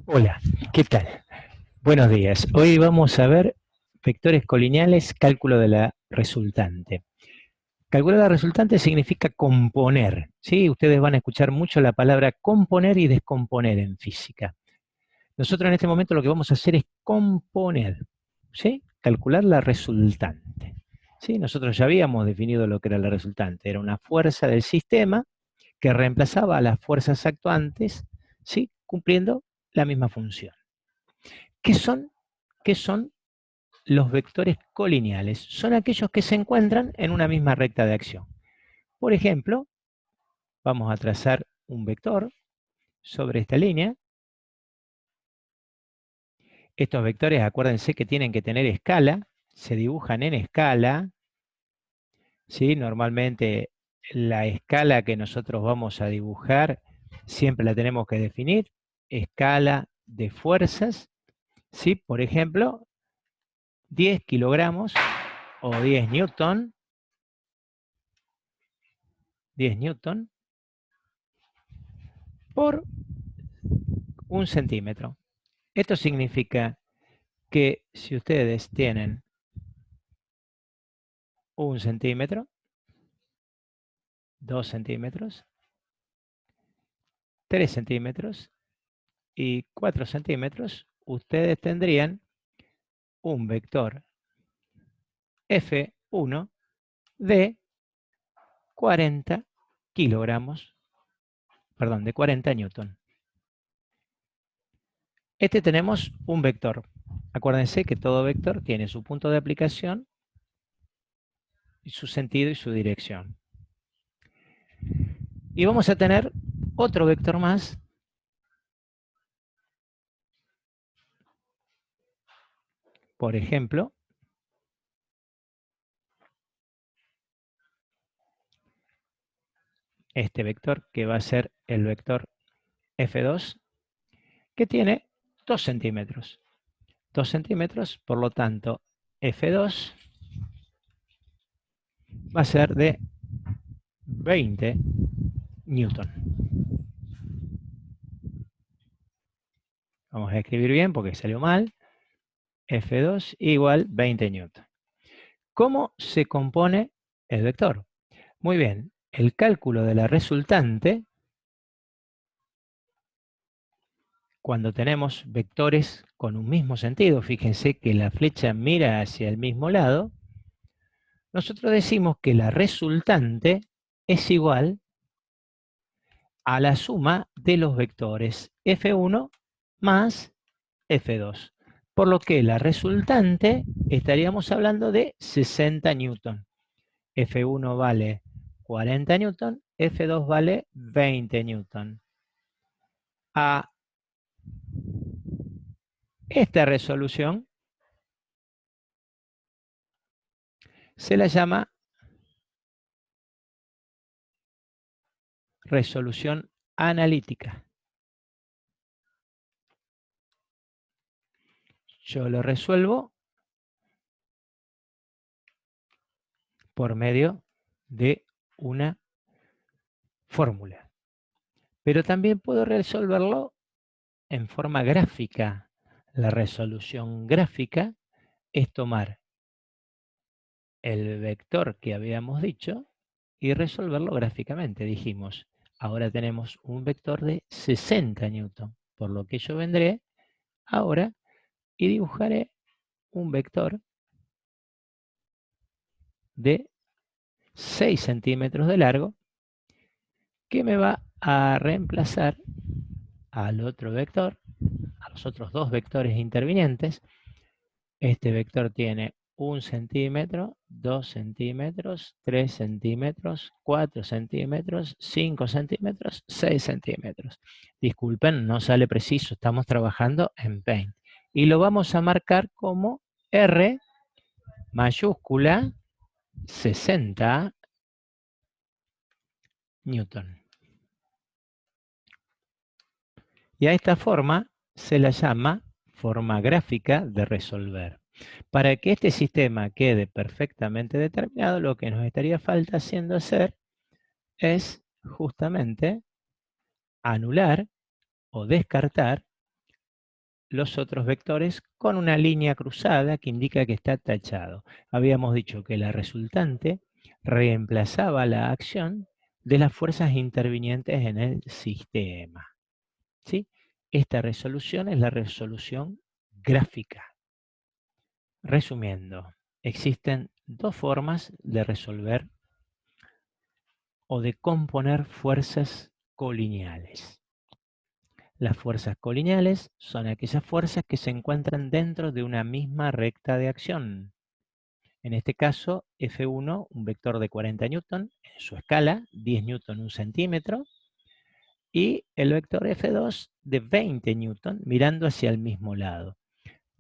Hola, ¿qué tal? Buenos días. Hoy vamos a ver vectores colineales, cálculo de la resultante. Calcular la resultante significa componer, ¿sí? Ustedes van a escuchar mucho la palabra componer y descomponer en física. Nosotros en este momento lo que vamos a hacer es componer, ¿sí? Calcular la resultante. ¿Sí? Nosotros ya habíamos definido lo que era la resultante. Era una fuerza del sistema que reemplazaba a las fuerzas actuantes, ¿sí? Cumpliendo la misma función. ¿Qué son? ¿Qué son los vectores colineales? Son aquellos que se encuentran en una misma recta de acción. Por ejemplo, vamos a trazar un vector sobre esta línea. Estos vectores, acuérdense que tienen que tener escala, se dibujan en escala, ¿sí? Normalmente la escala que nosotros vamos a dibujar siempre la tenemos que definir, escala de fuerzas, ¿sí? Por ejemplo, 10 kilogramos o 10 newton, 10 newton por 1 centímetro. Esto significa que si ustedes tienen 1 centímetro, 2 centímetros, 3 centímetros y 4 centímetros, ustedes tendrían un vector F1 de 40 kilogramos, perdón, de 40 newton. Este tenemos un vector. Acuérdense que todo vector tiene su punto de aplicación, y su sentido y su dirección. Y vamos a tener otro vector más, por ejemplo, este vector que va a ser el vector F2, que tiene 2 centímetros. 2 centímetros, por lo tanto, F2 va a ser de 20 newton. Vamos a escribir bien porque salió mal. F2 igual 20 newton. ¿Cómo se compone el vector? Muy bien, el cálculo de la resultante, cuando tenemos vectores con un mismo sentido, fíjense que la flecha mira hacia el mismo lado, nosotros decimos que la resultante es igual a la suma de los vectores F1 más F2. Por lo que la resultante estaríamos hablando de 60 newton. F1 vale 40 newton, F2 vale 20 newton. A esta resolución se la llama resolución analítica. Yo lo resuelvo por medio de una fórmula. Pero también puedo resolverlo en forma gráfica. La resolución gráfica es tomar el vector que habíamos dicho y resolverlo gráficamente. Dijimos, ahora tenemos un vector de 60 newton, por lo que yo vendré ahora y dibujaré un vector de 6 centímetros de largo que me va a reemplazar al otro vector, a los otros dos vectores intervinientes. Este vector tiene 1 centímetro, 2 centímetros, 3 centímetros, 4 centímetros, 5 centímetros, 6 centímetros. Disculpen, no sale preciso, estamos trabajando en Paint. Y lo vamos a marcar como R mayúscula 60 newton. Y a esta forma se la llama forma gráfica de resolver. Para que este sistema quede perfectamente determinado, lo que nos estaría falta haciendo hacer es justamente anular o descartar los otros vectores con una línea cruzada que indica que está tachado. Habíamos dicho que la resultante reemplazaba la acción de las fuerzas intervinientes en el sistema. ¿Sí? Esta resolución es la resolución gráfica. Resumiendo, existen dos formas de resolver o de componer fuerzas colineales. Las fuerzas colineales son aquellas fuerzas que se encuentran dentro de una misma recta de acción. En este caso, F1, un vector de 40 newton, en su escala, 10 newton un centímetro, y el vector F2 de 20 newton, mirando hacia el mismo lado.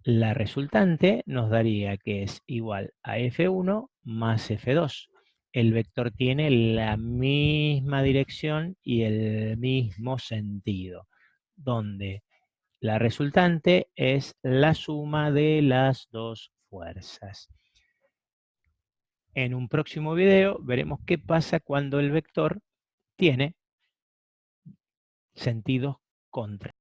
La resultante nos daría que es igual a F1 más F2. El vector tiene la misma dirección y el mismo sentido, donde la resultante es la suma de las dos fuerzas. En un próximo video veremos qué pasa cuando el vector tiene sentidos contrarios.